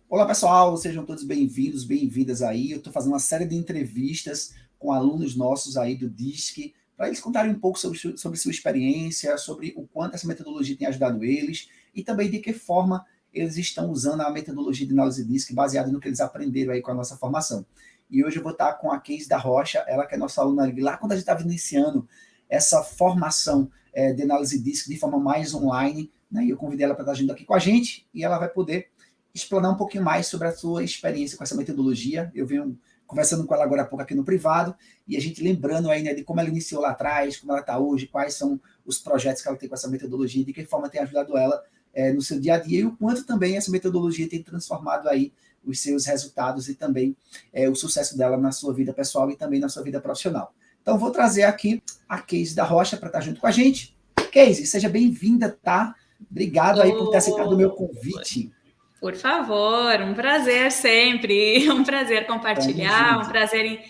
Olá, pessoal, sejam todos bem-vindos, bem-vindas aí. Eu estou fazendo uma série de entrevistas com alunos nossos aí do DISC, para eles contarem um pouco sobre sua experiência, sobre o quanto essa metodologia tem ajudado eles e também de que forma eles estão usando a metodologia de análise DISC baseada no que eles aprenderam aí com a nossa formação. E hoje eu vou estar com a Casey da Rocha, ela que é nossa aluna lá quando a gente estava iniciando essa formação de análise DISC de forma mais online, né? E eu convidei ela para estar junto aqui com a gente e ela vai poder explanar um pouquinho mais sobre a sua experiência com essa metodologia. Eu venho conversando com ela agora há pouco aqui no privado, e a gente lembrando aí, né, de como ela iniciou lá atrás, como ela está hoje, quais são os projetos que ela tem com essa metodologia, de que forma tem ajudado ela no seu dia a dia, e o quanto também essa metodologia tem transformado aí os seus resultados e também o sucesso dela na sua vida pessoal e também na sua vida profissional. Então, vou trazer aqui a Casey da Rocha para estar junto com a gente. Casey, seja bem-vinda, tá? Obrigado aí por ter aceitado o meu convite. Por favor, um prazer sempre, um prazer compartilhar, um prazer em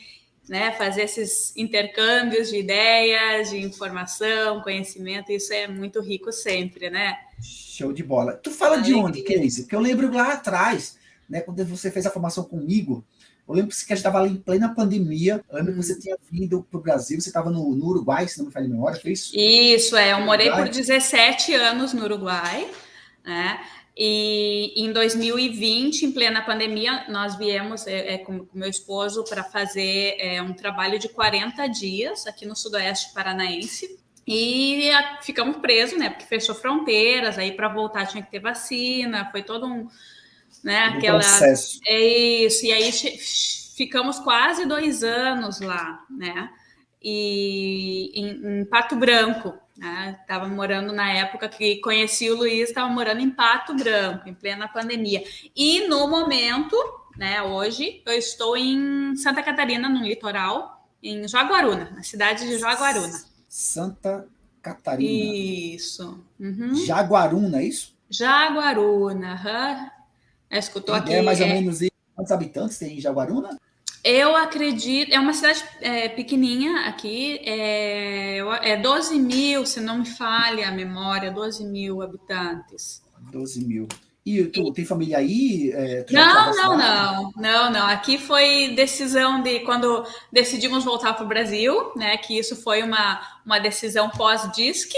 fazer esses intercâmbios de ideias, de informação, conhecimento, isso é muito rico sempre, né? Show de bola. Tu fala de onde, Casey? Porque eu lembro lá atrás, né, quando você fez a formação comigo, eu lembro que a gente estava ali em plena pandemia, eu lembro que você tinha vindo para o Brasil, você estava no Uruguai, se não me falha a memória, foi isso? Isso, eu morei por 17 anos no Uruguai, né? E em 2020, em plena pandemia, nós viemos com meu esposo para fazer um trabalho de 40 dias aqui no Sudoeste Paranaense. E ficamos presos, né? Porque fechou fronteiras, aí para voltar tinha que ter vacina, foi todo um... né, processo. É isso, e aí ficamos quase 2 anos lá, né? E em Pato Branco, né? Estava morando na época que conheci o Luiz, estava morando em Pato Branco, em plena pandemia. E no momento, né, hoje, eu estou em Santa Catarina, no litoral, em Jaguaruna, na cidade de Jaguaruna. Santa Catarina. Isso. Uhum. Jaguaruna, é isso? Jaguaruna, aham. Escutou tem ideia, mais ou menos quantos habitantes tem em Jaguaruna? Eu acredito, é uma cidade pequenininha aqui, é 12 mil, se não me falha a memória, 12 mil habitantes. 12 mil. E tu tem família aí? Não. Aqui foi decisão de quando decidimos voltar para o Brasil, né? Que isso foi uma decisão pós-DISC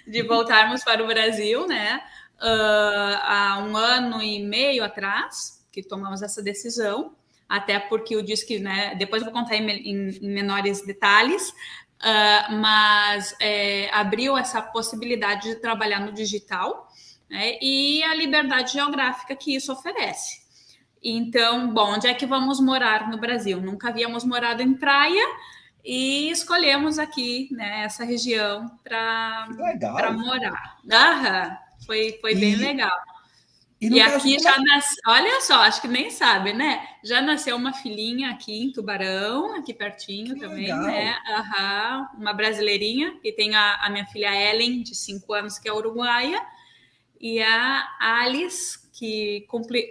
de voltarmos para o Brasil, né? Há 1 ano e meio atrás que tomamos essa decisão. Até porque o DISC, né, depois eu vou contar em menores detalhes, mas abriu essa possibilidade de trabalhar no digital, né, e a liberdade geográfica que isso oferece. Então, bom, onde é que vamos morar no Brasil? Nunca havíamos morado em praia e escolhemos aqui, né, essa região para morar. Foi bem legal. E aqui já nasceu, olha só, acho que nem sabe, né? Já nasceu uma filhinha aqui em Tubarão, aqui pertinho que também, legal. Né? Uma brasileirinha, e tem a minha filha Ellen, de 5 anos, que é uruguaia, e a Alice, que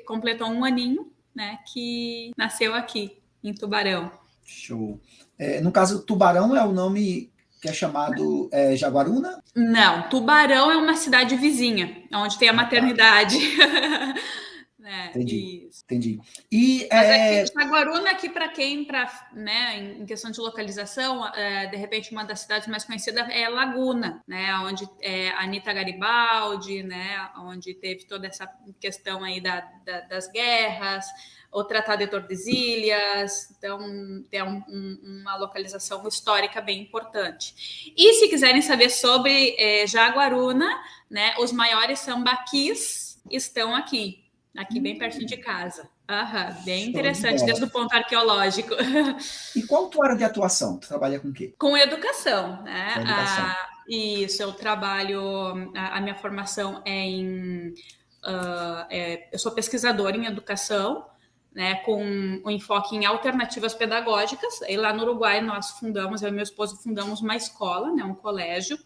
completou 1 aninho, né? Que nasceu aqui em Tubarão. Show. No caso, Tubarão é o nome que é chamado Jaguaruna? Não, Tubarão é uma cidade vizinha, onde tem a maternidade. Entendi. E, mas aqui, Jaguaruna, aqui para quem, né, em questão de localização, de repente uma das cidades mais conhecidas é Laguna, né, onde a Anita Garibaldi, né, onde teve toda essa questão aí das guerras, o Tratado de Tordesilhas, então tem uma localização histórica bem importante. E se quiserem saber sobre Jaguaruna, né, os maiores sambaquis estão aqui bem pertinho de casa. Bem interessante, desde o ponto arqueológico. E qual a tua área de atuação? Tu trabalha com o quê? Com educação, né? Com educação. Isso, eu trabalho, a minha formação eu sou pesquisadora em educação, né, com um enfoque em alternativas pedagógicas. E lá no Uruguai eu e meu esposo fundamos uma escola, né, um colégio,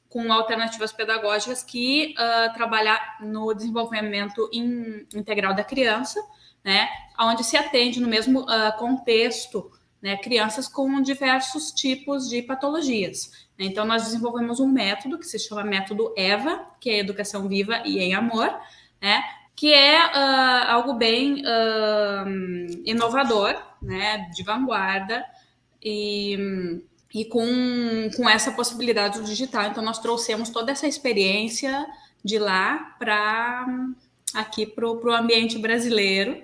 com alternativas pedagógicas que trabalha no desenvolvimento integral da criança, né, onde se atende no mesmo contexto, né, crianças com diversos tipos de patologias. Então, nós desenvolvemos um método que se chama método EVA, que é Educação Viva e em Amor, né, que é algo bem inovador, né, de vanguarda, e com essa possibilidade do digital. Então, nós trouxemos toda essa experiência de lá para aqui para o ambiente brasileiro.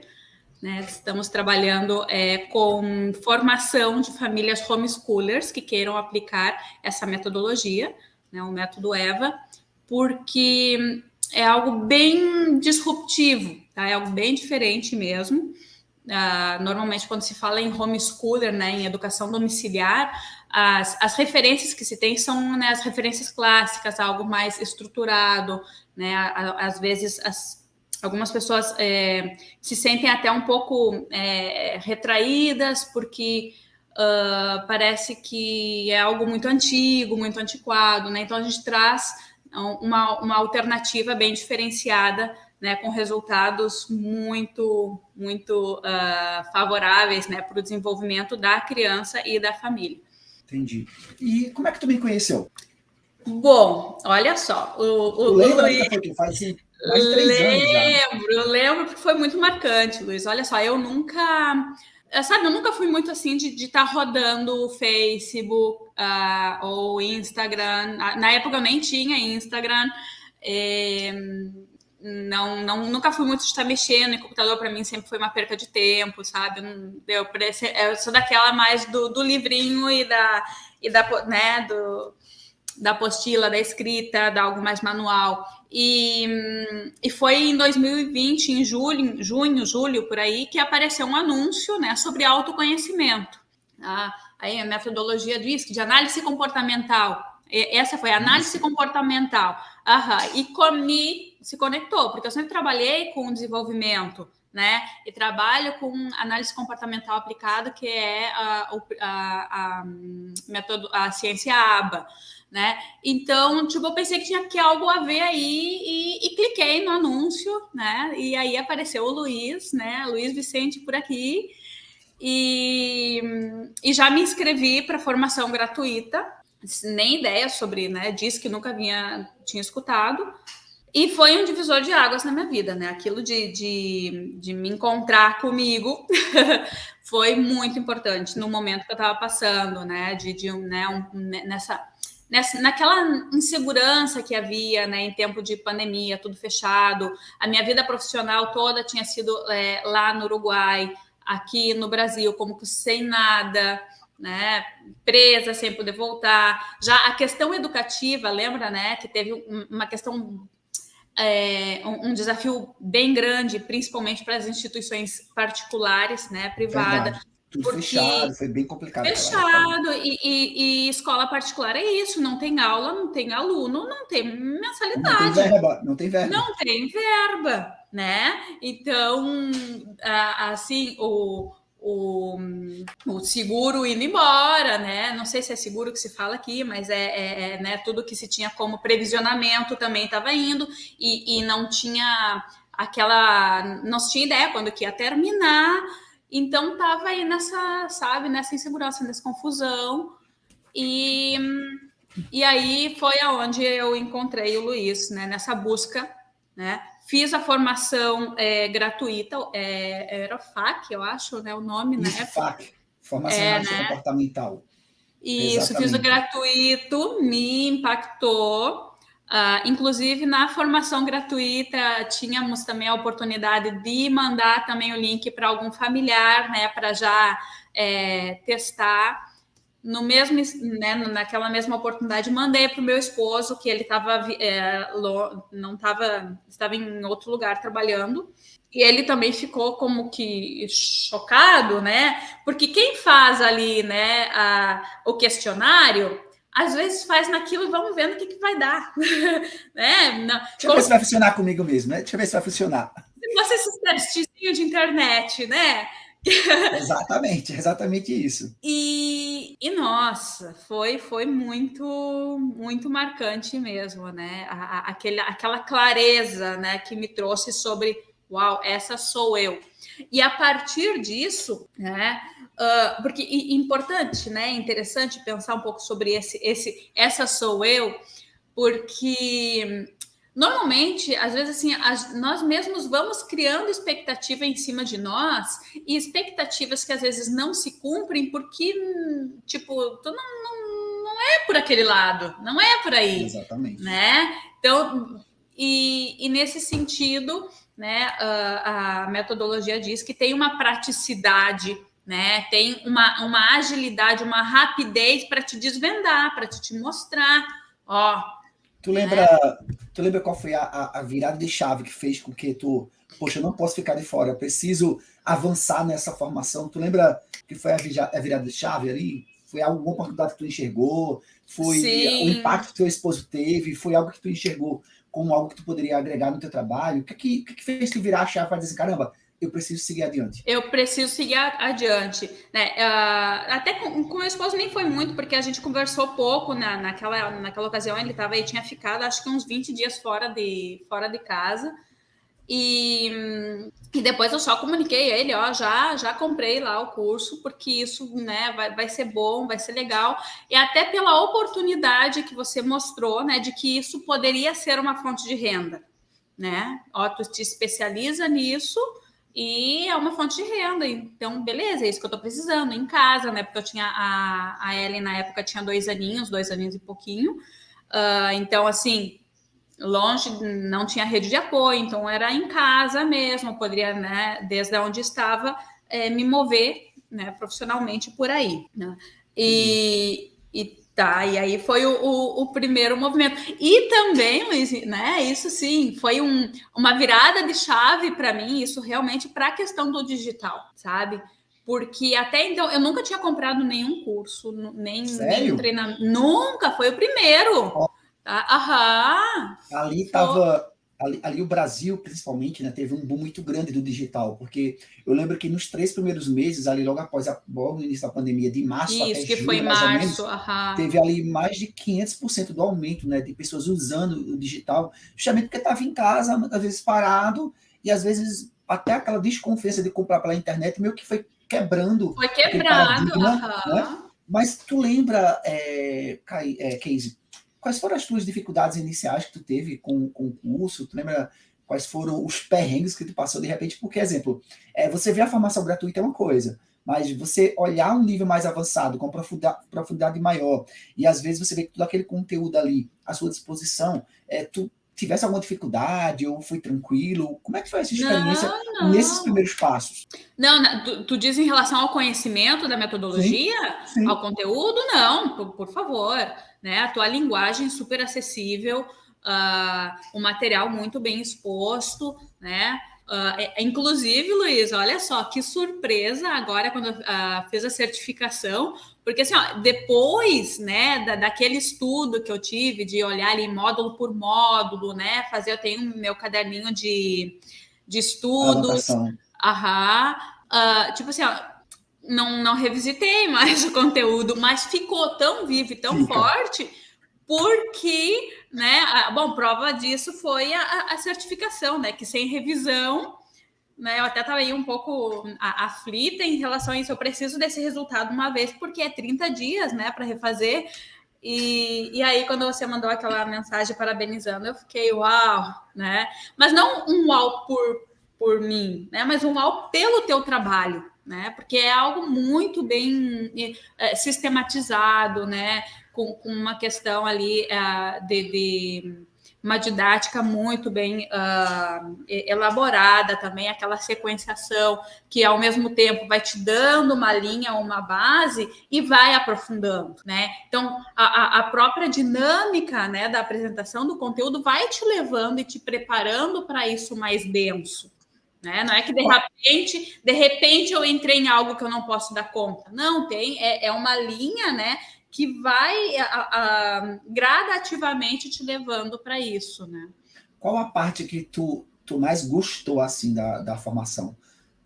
Né? Estamos trabalhando com formação de famílias homeschoolers que queiram aplicar essa metodologia, né, o método EVA, porque é algo bem disruptivo, tá? É algo bem diferente mesmo. Normalmente, quando se fala em homeschooler, né, em educação domiciliar, as referências que se tem são, né, as referências clássicas, algo mais estruturado, né? Às vezes algumas pessoas se sentem até um pouco retraídas, porque parece que é algo muito antigo, muito antiquado, né? Então, a gente traz uma alternativa bem diferenciada, né, com resultados muito, muito favoráveis, né, para o desenvolvimento da criança e da família. Entendi. E como é que tu me conheceu? Bom, olha só. Tu lembra que foi que faz mais de 3 anos já. Lembro, porque foi muito marcante, Luiz. Olha só, eu nunca fui muito assim de estar rodando o Facebook ou Instagram. Na época eu nem tinha Instagram. Nunca fui muito de estar mexendo em computador. Para mim sempre foi uma perca de tempo, sabe? Eu sou daquela mais do livrinho e da né, da apostila, da escrita, da algo mais manual. E foi em 2020, em junho, julho, por aí, que apareceu um anúncio, né, sobre autoconhecimento. Aí a metodologia diz que de análise comportamental. Essa foi a análise comportamental. E comigo se conectou, porque eu sempre trabalhei com desenvolvimento, né? E trabalho com análise comportamental aplicada, que é a ciência ABA. Né? Então, tipo, eu pensei que tinha algo a ver aí e cliquei no anúncio, né? E aí apareceu o Luiz, né? Luiz Vicente por aqui, e já me inscrevi para formação gratuita, nem ideia sobre, né? Disse que nunca tinha escutado. E foi um divisor de águas na minha vida, né? Aquilo de me encontrar comigo foi muito importante no momento que eu estava passando, né? Naquela insegurança que havia, né, em tempo de pandemia, tudo fechado. A minha vida profissional toda tinha sido lá no Uruguai, aqui no Brasil, como que sem nada, né, presa, sem poder voltar. Já a questão educativa, lembra, né, que teve uma questão, um desafio bem grande, principalmente para as instituições particulares, né, privadas. Verdade. Tudo fechado, foi bem complicado. Fechado, e escola particular é isso, não tem aula, não tem aluno, não tem mensalidade. Não tem verba. Não tem verba, né? Então, assim, o seguro indo embora, né? Não sei se é seguro que se fala aqui, mas né, tudo que se tinha como previsionamento também estava indo, e não tinha não se tinha ideia quando que ia terminar. Então, estava aí nessa insegurança, nessa confusão. E aí foi aonde eu encontrei o Luiz, né, nessa busca, né? Fiz a formação gratuita, era FAC, eu acho, né, o nome, né? FAC, Formação Analítica Comportamental. Isso, fiz o gratuito, me impactou. Inclusive, na formação gratuita, tínhamos também a oportunidade de mandar também o link para algum familiar, né, para já testar. Naquela mesma oportunidade, mandei para o meu esposo, que ele estava em outro lugar trabalhando, e ele também ficou como que chocado, né? Porque quem faz ali, né, o questionário, às vezes faz naquilo e vamos vendo o que vai dar. Né? Deixa eu ver se vai funcionar comigo mesmo, né? Deixa eu ver se vai funcionar. Você esses testezinhos de internet, né? Exatamente isso. E nossa, foi muito, muito marcante mesmo, né? Aquela clareza, né, que me trouxe sobre, uau, essa sou eu. E a partir disso, né? Porque importante, né? Interessante pensar um pouco sobre essa sou eu, porque Normalmente, às vezes, assim, nós mesmos vamos criando expectativa em cima de nós e expectativas que às vezes não se cumprem porque, tipo, tu não é por aquele lado, não é por aí, Exatamente. né? Então, e nesse sentido, né, a metodologia diz que tem uma praticidade, né? Tem uma agilidade, uma rapidez para te desvendar, para te mostrar, ó. Tu lembra, tu lembra qual foi a virada de chave que fez com que tu, poxa, eu não posso ficar de fora, eu preciso avançar nessa formação? Tu lembra que foi a virada de chave ali? Foi alguma oportunidade que tu enxergou? Foi o Sim, impacto que teu esposo teve? Foi algo que tu enxergou como algo que tu poderia agregar no teu trabalho? O que fez tu virar a chave para dizer assim, caramba, eu preciso seguir adiante? eu preciso seguir adiante, né? Até com meu esposo nem foi muito, porque a gente conversou pouco naquela ocasião. Ele tava aí, tinha ficado acho que uns 20 dias fora de casa. E depois eu só comuniquei a ele, ó, já comprei lá o curso, porque isso, né, vai ser bom, vai ser legal. E até pela oportunidade que você mostrou, né, de que isso poderia ser uma fonte de renda, né? Ó, tu te especializa nisso e é uma fonte de renda. Então, beleza, é isso que eu tô precisando em casa, né? Porque eu tinha a Ellen na época tinha 2 aninhos e pouquinho. Então, assim, longe, não tinha rede de apoio, então era em casa mesmo, eu poderia, né, desde onde estava, me mover, né, profissionalmente por aí, né? E aí foi o primeiro movimento. E também, Luiz, né, isso sim, foi uma virada de chave para mim, isso realmente para a questão do digital, sabe? Porque até então eu nunca tinha comprado nenhum curso, nenhum Sério? treinamento, nunca, foi o primeiro. Ó, Tá? Aham. ali Foi. estava ali o Brasil, principalmente, né, teve um boom muito grande do digital, porque eu lembro que nos 3 primeiros meses, ali logo após logo no início da pandemia, de março até Isso, que foi em julho, mais ou março. menos, Aham. teve ali mais de 500% do aumento, né, de pessoas usando o digital, justamente porque estava em casa, muitas vezes parado, e às vezes até aquela desconfiança de comprar pela internet meio que foi quebrando Foi aquele quebrado. paradigma, né? Aham. Mas tu lembra, Casey, quais foram as tuas dificuldades iniciais que tu teve com o curso? Tu lembra quais foram os perrengues que tu passou de repente? Porque, exemplo, você vê a formação gratuita é uma coisa, mas você olhar um nível mais avançado, com profundidade maior, e às vezes você vê que todo aquele conteúdo ali à sua disposição, tu tivesse alguma dificuldade ou foi tranquilo? Como é que foi essa experiência Não, nesses não. primeiros passos? Não, tu diz em relação ao conhecimento da Sim, metodologia, ao sim. conteúdo? Não, por favor. Né? A tua linguagem super acessível, o material muito bem exposto, né? Inclusive, Luiz, olha só que surpresa agora quando fiz a certificação, porque assim, ó, depois, né, daquele estudo que eu tive de olhar ali módulo por módulo, né, eu tenho meu caderninho de estudos, Anotação. aham, tipo assim, ó, não revisitei mais o conteúdo, mas ficou tão vivo e tão Fica. forte porque, né, bom, prova disso foi a certificação, né, que sem revisão, né, eu até estava aí um pouco aflita em relação a isso, eu preciso desse resultado uma vez, porque é 30 dias, né, para refazer, e aí quando você mandou aquela mensagem parabenizando, eu fiquei uau, né, mas não um uau por mim, né, mas um uau pelo teu trabalho, né, porque é algo muito bem sistematizado, né, com uma questão ali de uma didática muito bem elaborada também, aquela sequenciação que ao mesmo tempo vai te dando uma linha, uma base e vai aprofundando, né? Então a própria dinâmica, né, da apresentação do conteúdo vai te levando e te preparando para isso mais denso. Né? Não é que de repente eu entrei em algo que eu não posso dar conta. Não, é uma linha, né, que vai gradativamente te levando para isso, né? Qual a parte que tu mais gostou assim da formação?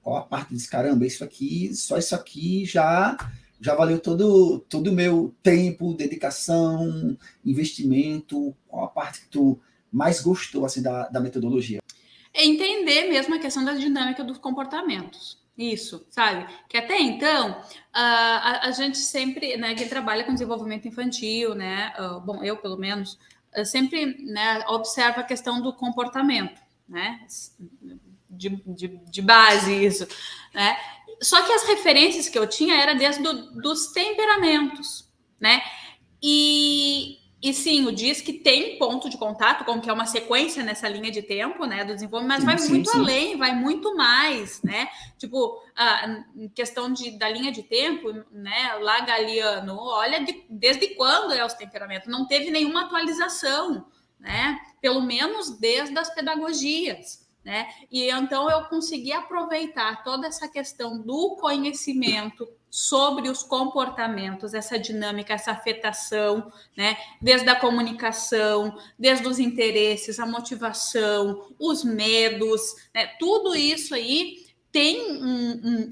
Qual a parte desse caramba? Isso aqui, só isso aqui já valeu todo o meu tempo, dedicação, investimento. Qual a parte que tu mais gostou assim da metodologia? É entender mesmo a questão da dinâmica dos comportamentos. Isso, sabe? Que até então, a gente sempre, né, quem trabalha com desenvolvimento infantil, né, bom, eu pelo menos, sempre, né, observa a questão do comportamento, né? De base isso, né? Só que as referências que eu tinha era desde dos temperamentos, né? E sim, o DISC tem ponto de contato, como que é uma sequência nessa linha de tempo, né, do desenvolvimento, mas vai muito além, vai muito mais, né? Tipo, em questão da linha de tempo, né, lá Galiano, olha desde quando é os temperamentos, não teve nenhuma atualização, né? Pelo menos desde as pedagogias. Né? E então eu consegui aproveitar toda essa questão do conhecimento sobre os comportamentos, essa dinâmica, essa afetação, né? Desde a comunicação, desde os interesses, a motivação, os medos, né? Tudo isso aí tem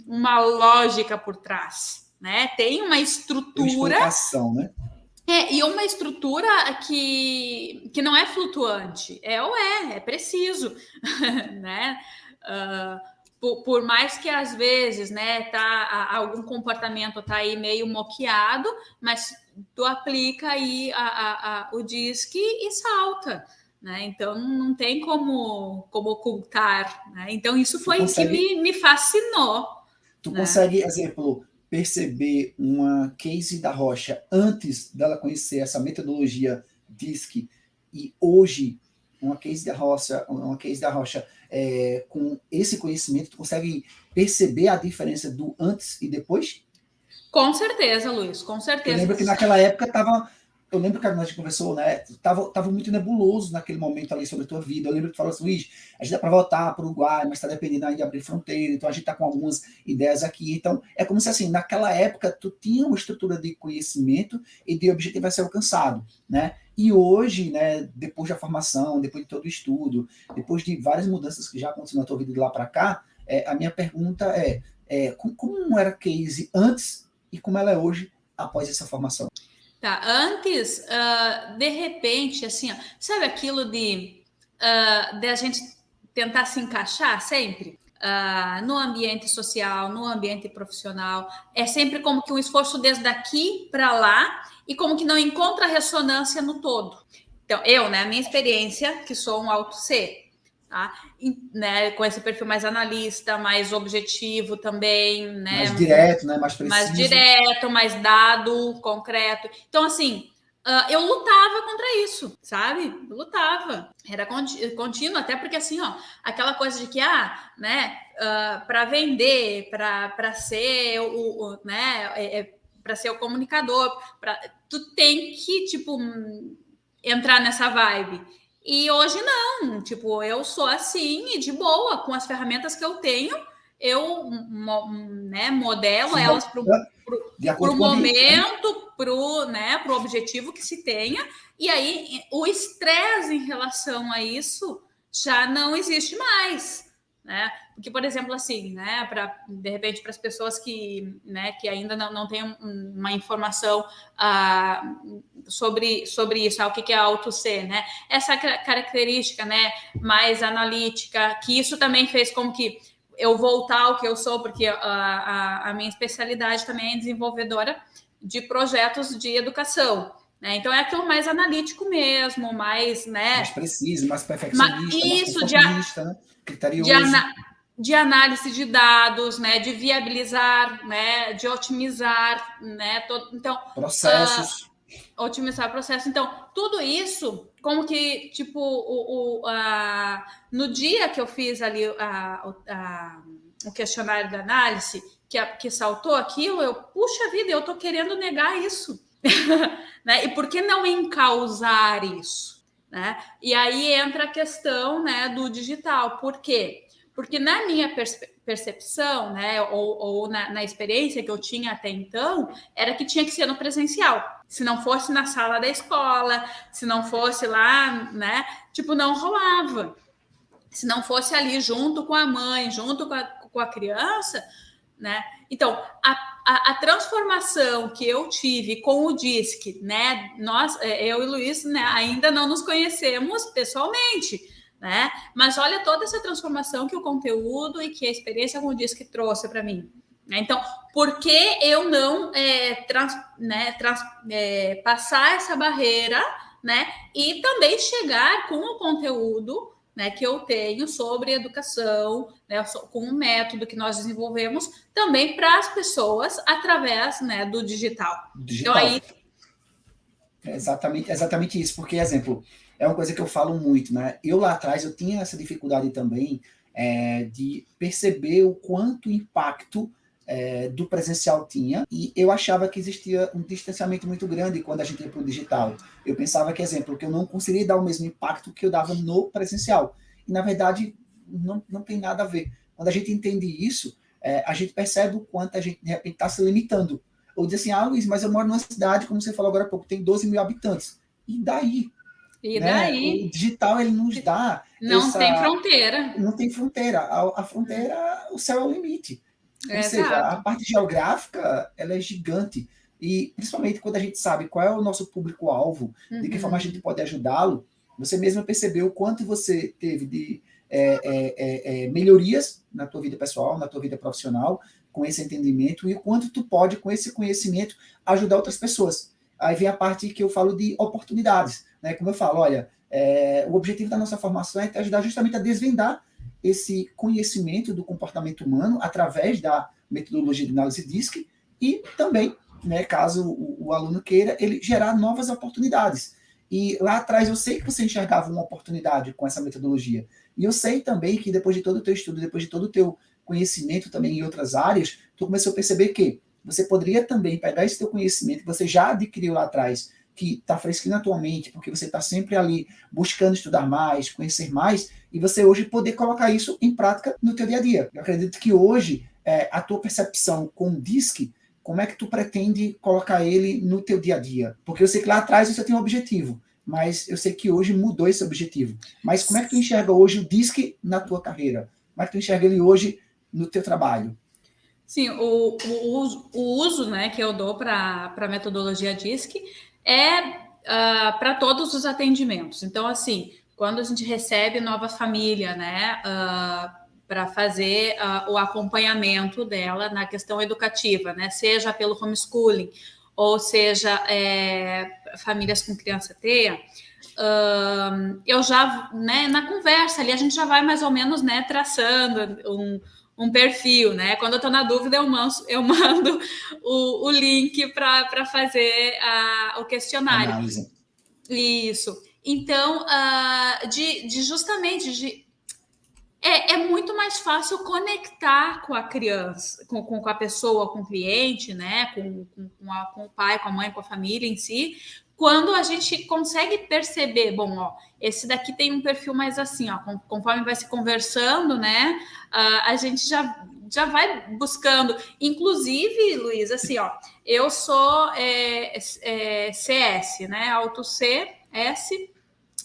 uma lógica por trás, né? Tem uma estrutura. Uma explicação, né? E uma estrutura que não é flutuante, é preciso, né? Por mais que às vezes, né, algum comportamento tá aí meio moqueado, mas tu aplica aí o DISC e salta, né? Então não tem como ocultar, né? Então isso foi que me fascinou. Tu consegue, exemplo, perceber uma case da Rocha antes dela conhecer essa metodologia DISC e hoje uma case da Rocha com esse conhecimento, tu consegue perceber a diferença do antes e depois? Com certeza, Luiz, com certeza. Eu lembro que naquela época eu lembro que a gente conversou, né? Tava muito nebuloso naquele momento ali sobre a tua vida. Eu lembro que tu falou assim, Luiz, a gente dá para voltar para o Uruguai, mas está dependendo aí de abrir fronteira, então a gente está com algumas ideias aqui. Então, é como se assim, naquela época tu tinha uma estrutura de conhecimento e de objetivo a ser alcançado, né? E hoje, né, depois da formação, depois de todo o estudo, depois de várias mudanças que já aconteceram na tua vida de lá para cá, a minha pergunta como era a case antes e como ela é hoje após essa formação? Tá, antes, de repente, assim, ó, sabe aquilo de a gente tentar se encaixar sempre no ambiente social, no ambiente profissional, é sempre como que um esforço desde daqui para lá e como que não encontra ressonância no todo. Então, né, a minha experiência, que sou um alto C, tá? Né, com esse perfil mais analista, mais objetivo também, né? Mais direto, né? Mais preciso. Mais direto, mais dado, concreto. Então, assim, eu lutava contra isso, sabe? Eu lutava. Era contínuo, até porque, assim, ó, aquela coisa de que, né, para vender, para ser né, para ser o comunicador, tu tem que, tipo, entrar nessa vibe. E hoje não, tipo, eu sou assim e de boa, com as ferramentas que eu tenho, eu né, modelo elas para o momento, para o objetivo que se tenha, e aí o estresse em relação a isso já não existe mais, né? Porque, por exemplo, assim, né, de repente, para as pessoas que ainda não têm uma informação sobre isso, o que é auto-C, né? Essa característica, né, mais analítica, que isso também fez com que eu voltar ao que eu sou, porque a minha especialidade também é desenvolvedora de projetos de educação, né? Então é aquilo mais analítico mesmo, mais, né? Mais preciso, mais perfeccionista, mais conformista, né? Criterioso. De análise de dados, né? De viabilizar, né? De otimizar, né? Então, processos. Otimizar processo. Então, tudo isso, como que, tipo, no dia que eu fiz ali o questionário da análise, que saltou aquilo, puxa vida, eu tô querendo negar isso. Né? E por que não encausar isso? Né? E aí entra a questão, né, do digital. Por quê? Porque na minha percepção, né, ou na experiência que eu tinha até então, era que tinha que ser no presencial. Se não fosse na sala da escola, se não fosse lá, né, tipo, não rolava. Se não fosse ali junto com a mãe, junto com a criança, né? Então, a transformação que eu tive com o DISC, né? Eu e o Luiz, né, ainda não nos conhecemos pessoalmente, né? Mas olha toda essa transformação que o conteúdo e que a experiência com o DISC trouxe para mim. Então, por que eu não passar essa barreira, né? E também chegar com o conteúdo, né, que eu tenho sobre educação, né, com o método que nós desenvolvemos também para as pessoas através, né, do digital. Então aí é exatamente isso, porque, exemplo, é uma coisa que eu falo muito, né? Eu lá atrás eu tinha essa dificuldade também de perceber o quanto impacto do presencial tinha, e eu achava que existia um distanciamento muito grande quando a gente ia para o digital. Eu pensava que, exemplo, que eu não conseguiria dar o mesmo impacto que eu dava no presencial. E, na verdade, não tem nada a ver. Quando a gente entende isso, a gente percebe o quanto a gente, de repente, está se limitando. Ou diz assim, Luiz, mas eu moro numa cidade, como você falou agora há pouco, tem 12 mil habitantes. E daí? E Né? daí? O digital, ele nos dá não tem fronteira. Não tem fronteira. A fronteira, o céu é o limite. Ou seja, a Exato. parte geográfica, ela é gigante. E, principalmente, quando a gente sabe qual é o nosso público-alvo, de que forma a gente pode ajudá-lo, você mesmo percebeu o quanto você teve de melhorias na tua vida pessoal, na tua vida profissional, com esse entendimento, e o quanto tu pode, com esse conhecimento, ajudar outras pessoas. Aí vem a parte que eu falo de oportunidades. Né? Como eu falo, olha, o objetivo da nossa formação é te ajudar justamente a desvendar esse conhecimento do comportamento humano através da metodologia de análise DISC e também, né, caso o aluno queira, ele gerar novas oportunidades. E lá atrás eu sei que você enxergava uma oportunidade com essa metodologia. E eu sei também que depois de todo o teu estudo, depois de todo o teu conhecimento também em outras áreas, tu começou a perceber que você poderia também pegar esse teu conhecimento que você já adquiriu lá atrás, que está fresquinho na tua mente, porque você está sempre ali buscando estudar mais, conhecer mais, e você hoje poder colocar isso em prática no teu dia a dia. Eu acredito que hoje a tua percepção com o DISC, como é que tu pretende colocar ele no teu dia a dia? Porque eu sei que lá atrás você tem um objetivo, mas eu sei que hoje mudou esse objetivo. Mas como é que tu enxerga hoje o DISC na tua carreira? Como é que tu enxerga ele hoje no teu trabalho? Sim, o uso, né, que eu dou para a metodologia DISC é para todos os atendimentos. Então, assim, quando a gente recebe nova família, né, para fazer o acompanhamento dela na questão educativa, né, seja pelo homeschooling ou seja famílias com criança TEA, eu já, né, na conversa ali, a gente já vai mais ou menos, né, traçando um perfil, né? Quando eu estou na dúvida, eu mando o link para fazer o questionário. Análise. Isso. Então, é muito mais fácil conectar com a criança, com a pessoa, com o cliente, né? Com o pai, com a mãe, com a família em si, quando a gente consegue perceber, bom, ó, esse daqui tem um perfil mais assim, ó, conforme vai se conversando, né? A gente já vai buscando. Inclusive, Luiz, assim, ó, eu sou CS, né? Auto CS.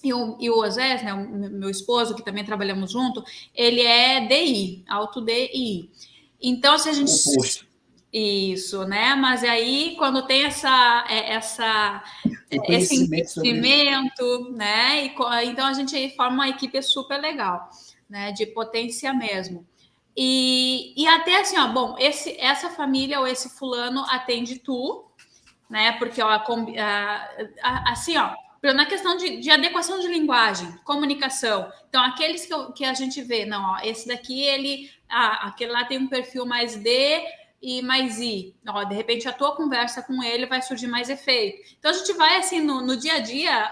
E o Osés, né, o meu esposo, que também trabalhamos junto, ele é DI, Auto DI. Então, se a gente. Oposto. Isso, né? Mas aí, quando tem esse investimento, né? Então a gente aí forma uma equipe super legal, né? De potência mesmo. E até assim, ó, bom, essa família ou esse fulano atende tu, né? Porque ó, assim, ó, na questão de adequação de linguagem, comunicação. Então, aqueles que a gente vê, não, ó, esse daqui aquele lá tem um perfil mais D e mais I. Ó, de repente, a tua conversa com ele vai surgir mais efeito. Então, a gente vai, assim, no dia a dia,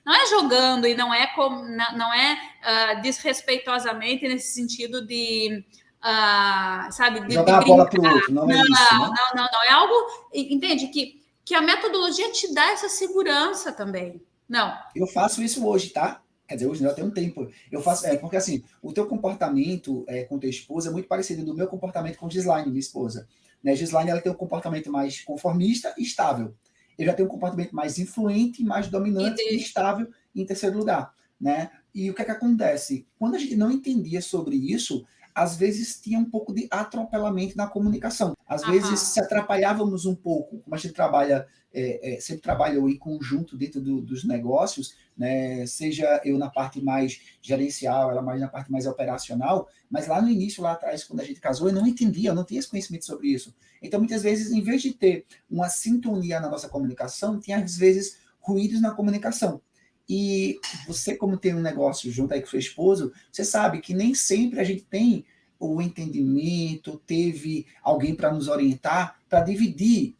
não é jogando e não é desrespeitosamente nesse sentido de... sabe, jogar a bola para o outro, não é isso, né? Não. É algo, entende, que a metodologia te dá essa segurança também. Não. Eu faço isso hoje, tá? Quer dizer, hoje já tem um tempo. Eu faço, porque assim, o teu comportamento com tua esposa é muito parecido do meu comportamento com Gislaine, minha esposa. Né? Gislaine, ela tem um comportamento mais conformista e estável. Eu já tenho um comportamento mais influente, mais dominante e estável em terceiro lugar. Né? E o que é que acontece? Quando a gente não entendia sobre isso, às vezes tinha um pouco de atropelamento na comunicação. Às vezes se atrapalhávamos um pouco, como a gente trabalha, sempre trabalhou em conjunto dentro dos negócios, né? Seja eu na parte mais gerencial, ela mais na parte mais operacional, mas lá no início, lá atrás, quando a gente casou, eu não entendia, eu não tinha esse conhecimento sobre isso. Então, muitas vezes, em vez de ter uma sintonia na nossa comunicação, tinha às vezes ruídos na comunicação. E você, como tem um negócio junto aí com seu esposo, você sabe que nem sempre a gente tem o entendimento, teve alguém para nos orientar, para dividir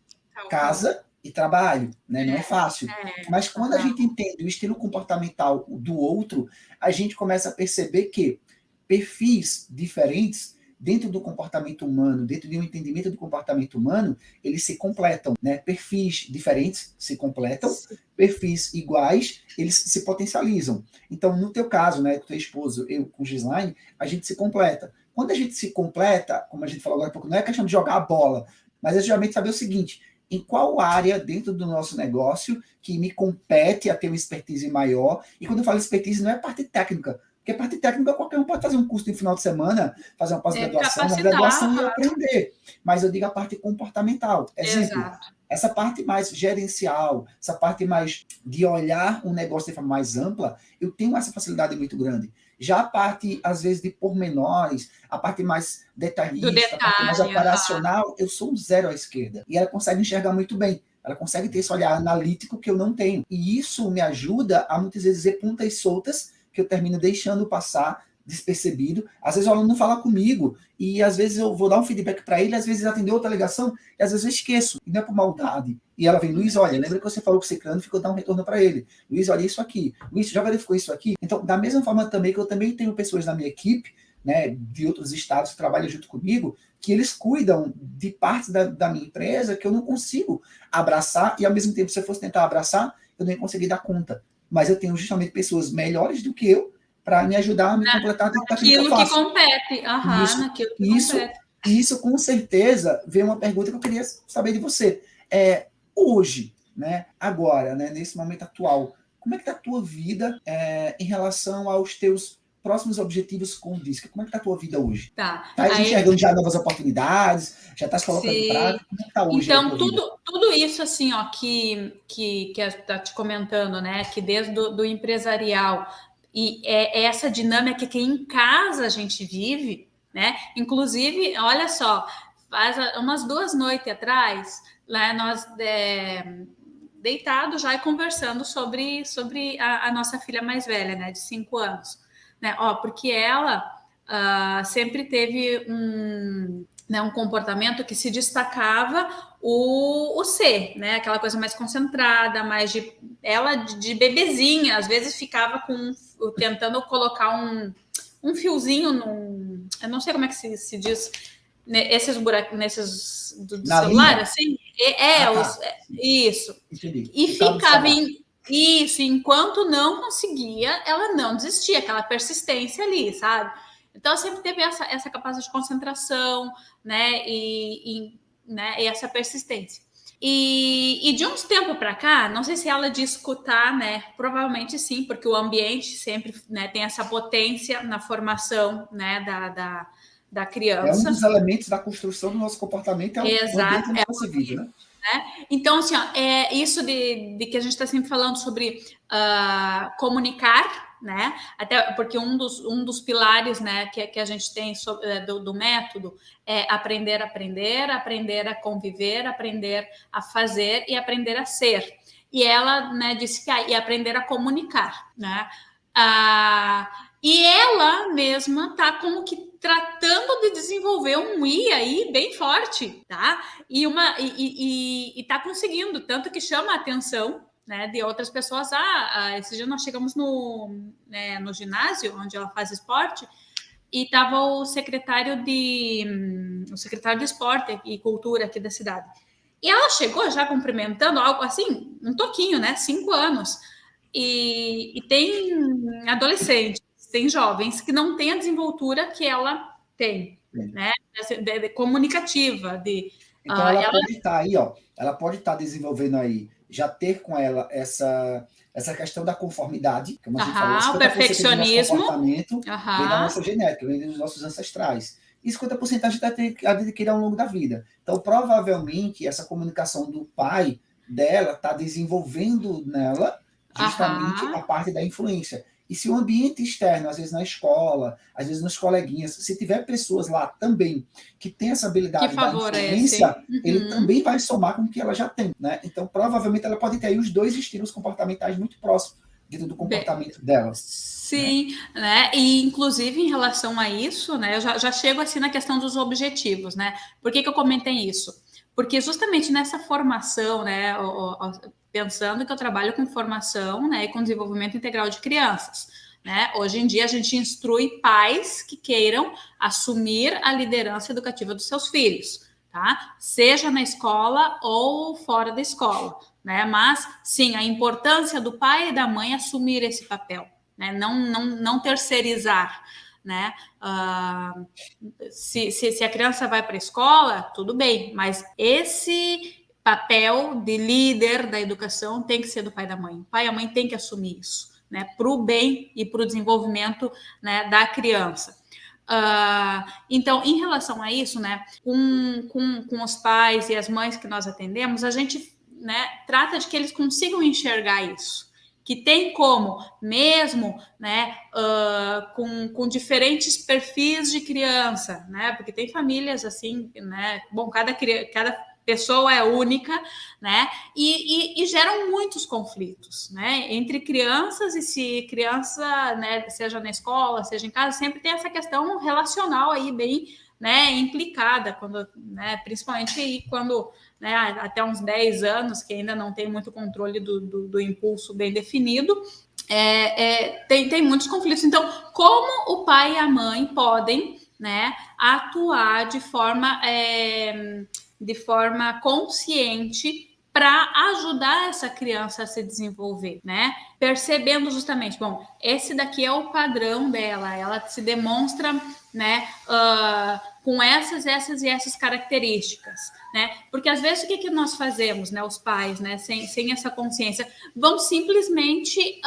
casa e trabalho, né? Não é fácil. Mas quando a gente entende o estilo comportamental do outro, a gente começa a perceber que perfis diferentes dentro do comportamento humano, dentro de um entendimento do comportamento humano, eles se completam, né? Perfis diferentes se completam, perfis iguais, eles se potencializam. Então, no teu caso, né, com teu esposo, eu com Gislaine, a gente se completa. Quando a gente se completa, como a gente falou agora há pouco, não é questão de jogar a bola, mas é geralmente saber o seguinte: em qual área dentro do nosso negócio que me compete a ter uma expertise maior. E quando eu falo expertise, não é parte técnica, porque parte técnica qualquer um pode fazer um curso de final de semana, fazer uma pós-graduação, uma graduação e aprender. Mas eu digo a parte comportamental. Exemplo, essa parte mais gerencial, essa parte mais de olhar um negócio de forma mais ampla, eu tenho essa facilidade muito grande. Já a parte, às vezes, de pormenores, a parte mais detalhista, a parte mais operacional, eu sou um zero à esquerda. E ela consegue enxergar muito bem. Ela consegue ter esse olhar analítico que eu não tenho. E isso me ajuda a, muitas vezes, dizer pontas soltas que eu termino deixando passar despercebido. Às vezes o aluno não fala comigo e às vezes eu vou dar um feedback para ele, às vezes ele atendeu outra ligação e às vezes eu esqueço. E não é por maldade. E ela vem: Luiz, olha, lembra que você falou que o ciclano ficou dar um retorno para ele. Luiz, olha isso aqui. Luiz, já verificou isso aqui? Então, da mesma forma também que eu também tenho pessoas na minha equipe, né, de outros estados que trabalham junto comigo, que eles cuidam de partes da minha empresa que eu não consigo abraçar e ao mesmo tempo, se eu fosse tentar abraçar, eu não ia conseguir dar conta. Mas eu tenho justamente pessoas melhores do que eu para me ajudar a me completar naquilo que compete. Naquilo que compete. Isso, com certeza, veio uma pergunta que eu queria saber de você. Hoje, né, agora, né, nesse momento atual, como é que está a tua vida em relação aos teus próximos objetivos com o DISC? Como é que está a tua vida hoje? Tá. Enxergando já novas oportunidades? Já está se colocando em prática? Como é que está hoje? Então, tudo isso, assim, ó, que está te comentando, né, que desde do empresarial e essa dinâmica que em casa a gente vive, né? Inclusive, olha só, faz umas 2 noites atrás, né, nós deitados já e conversando sobre a nossa filha mais velha, né, de 5 anos, né? Porque ela sempre teve um comportamento que se destacava o ser, né? Aquela coisa mais concentrada, mais de bebezinha, às vezes ficava tentando colocar um fiozinho eu não sei como é que se diz, né, esses buracos do celular, linha. Assim, isso. Entendi. E ficava isso, enquanto não conseguia, ela não desistia, aquela persistência ali, sabe? Então, ela sempre teve essa capacidade de concentração, né, e essa persistência. E de uns tempos para cá, não sei se ela de escutar, né, provavelmente sim, porque o ambiente sempre, né, tem essa potência na formação, né, da criança. É um dos elementos da construção do nosso comportamento, Exato, o ambiente nosso vídeo, né? Então, assim, isso de que a gente está sempre falando sobre comunicar, né? Até porque um dos pilares, né, que a gente tem do método é aprender a conviver, aprender a fazer e aprender a ser. E ela, né, disse que e aprender a comunicar, né? E ela mesma tá como que tratando de desenvolver um I aí bem forte, tá? E tá conseguindo, tanto que chama a atenção, né, de outras pessoas. Esse dia nós chegamos no ginásio, onde ela faz esporte, e estava o secretário de esporte e cultura aqui da cidade. E ela chegou já cumprimentando, algo assim, um toquinho, né, 5 anos. E tem adolescentes, tem jovens que não têm a desenvoltura que ela tem, né, comunicativa. Então, ela pode estar aí, ela pode estar desenvolvendo aí, já ter com ela essa questão da conformidade, como a gente falou, o perfeccionismo, comportamento vem da nossa genética, vem dos nossos ancestrais. E 50% a gente vai ter que adquirir ao longo da vida. Então, provavelmente, essa comunicação do pai dela está desenvolvendo nela justamente a parte da influência. E se o ambiente externo, às vezes na escola, às vezes nos coleguinhas, se tiver pessoas lá também que têm essa Que habilidade da favorece. influência, ele também vai somar com o que ela já tem, né? Então, provavelmente, ela pode ter aí os dois estilos comportamentais muito próximos dentro do comportamento dela. Sim, né? E inclusive em relação a isso, né? Eu já chego assim na questão dos objetivos, né? Por que eu comentei isso? Porque justamente nessa formação, né? Pensando que eu trabalho com formação, né? E com desenvolvimento integral de crianças, né? Hoje em dia a gente instrui pais que queiram assumir a liderança educativa dos seus filhos, tá? Seja na escola ou fora da escola, né? Mas sim, a importância do pai e da mãe assumir esse papel, né? Não terceirizar, né? Se a criança vai para a escola, tudo bem, mas esse papel de líder da educação tem que ser do pai e da mãe. O pai e a mãe tem que assumir isso, né? Para o bem e para o desenvolvimento, né, da criança. Então, em relação a isso, né, com os pais e as mães que nós atendemos, a gente, né, trata de que eles consigam enxergar isso, que tem como, mesmo, né, com diferentes perfis de criança, né, porque tem famílias assim, né, bom, cada pessoa é única, né, e geram muitos conflitos, né, entre crianças, e se criança, né, seja na escola, seja em casa, sempre tem essa questão relacional aí bem, né, implicada, quando, né, principalmente aí quando, né, até uns 10 anos, que ainda não tem muito controle do impulso bem definido, tem muitos conflitos. Então, como o pai e a mãe podem, né, atuar de forma consciente para ajudar essa criança a se desenvolver, né? Percebendo justamente, bom, esse daqui é o padrão dela, ela se demonstra, né, com essas e essas características, né? Porque às vezes o que nós fazemos, né, os pais, né, sem essa consciência, vão simplesmente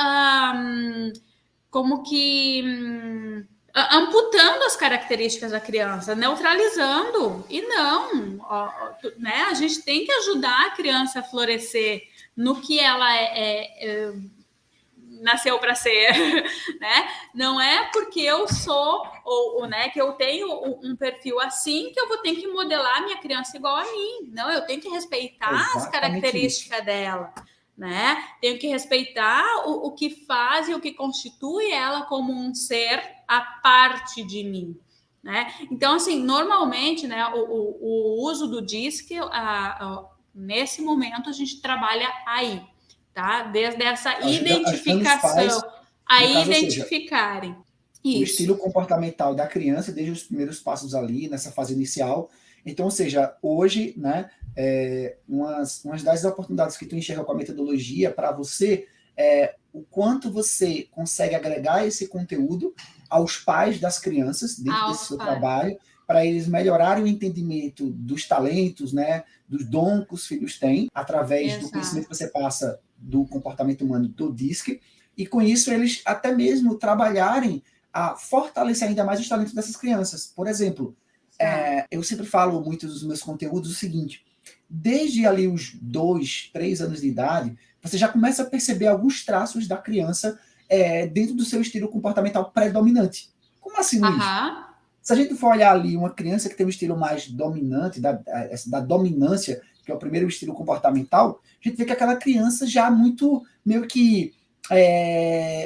como que amputando as características da criança, neutralizando. E não, né? A gente tem que ajudar a criança a florescer no que ela nasceu para ser, né? Não é porque eu sou ou né, que eu tenho um perfil assim que eu vou ter que modelar a minha criança igual a mim. Não, eu tenho que respeitar as características dela, né? Tenho que respeitar o que faz e o que constitui ela como um ser à parte de mim, né? Então, assim, normalmente, né, o uso do DISC, nesse momento, a gente trabalha aí, tá? Desde essa identificação, a identificarem. O estilo comportamental da criança, desde os primeiros passos ali, nessa fase inicial. Então, ou seja, hoje, né, umas das oportunidades que tu enxerga com a metodologia para você o quanto você consegue agregar esse conteúdo aos pais das crianças dentro desse seu trabalho, para eles melhorarem o entendimento dos talentos, né, dos dons que os filhos têm, através do conhecimento que você passa do comportamento humano do DISC, e com isso eles até mesmo trabalharem a fortalecer ainda mais os talentos dessas crianças. Por exemplo, eu sempre falo muito nos meus conteúdos o seguinte: desde ali os 2, 3 anos de idade, você já começa a perceber alguns traços da criança dentro do seu estilo comportamental predominante. Como assim, Luiz? Se a gente for olhar ali uma criança que tem um estilo mais dominante, da dominância, que é o primeiro estilo comportamental, a gente vê que aquela criança já muito, meio que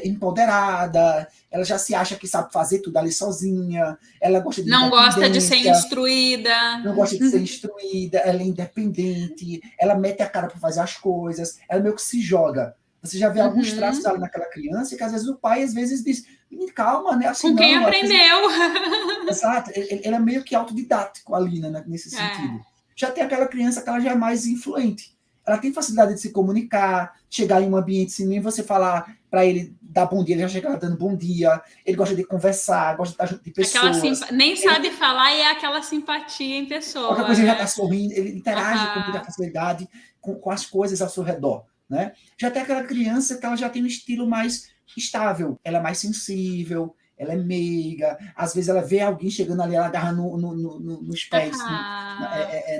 empoderada, ela já se acha que sabe fazer tudo ali sozinha, ela gosta de não gosta de ser instruída. Não gosta de ser instruída, ela é independente, ela mete a cara para fazer as coisas, ela meio que se joga. Você já vê alguns traços ali naquela criança que às vezes o pai às vezes diz, calma, né? Assim, com quem não, aprendeu. Exato, ele é meio que autodidático ali, né, nesse sentido. Já tem aquela criança que ela já é mais influente. Ela tem facilidade de se comunicar, chegar em um ambiente sem nem você falar para ele dar bom dia, ele já chega lá dando bom dia. Ele gosta de conversar, gosta de estar junto de pessoas. Nem sabe falar e é aquela simpatia em pessoa. Qualquer coisa ele já está sorrindo, ele interage com muita facilidade com as coisas ao seu redor, né? Já tem aquela criança que ela já tem um estilo mais estável, ela é mais sensível, ela é meiga, às vezes ela vê alguém chegando ali, ela agarra nos pés,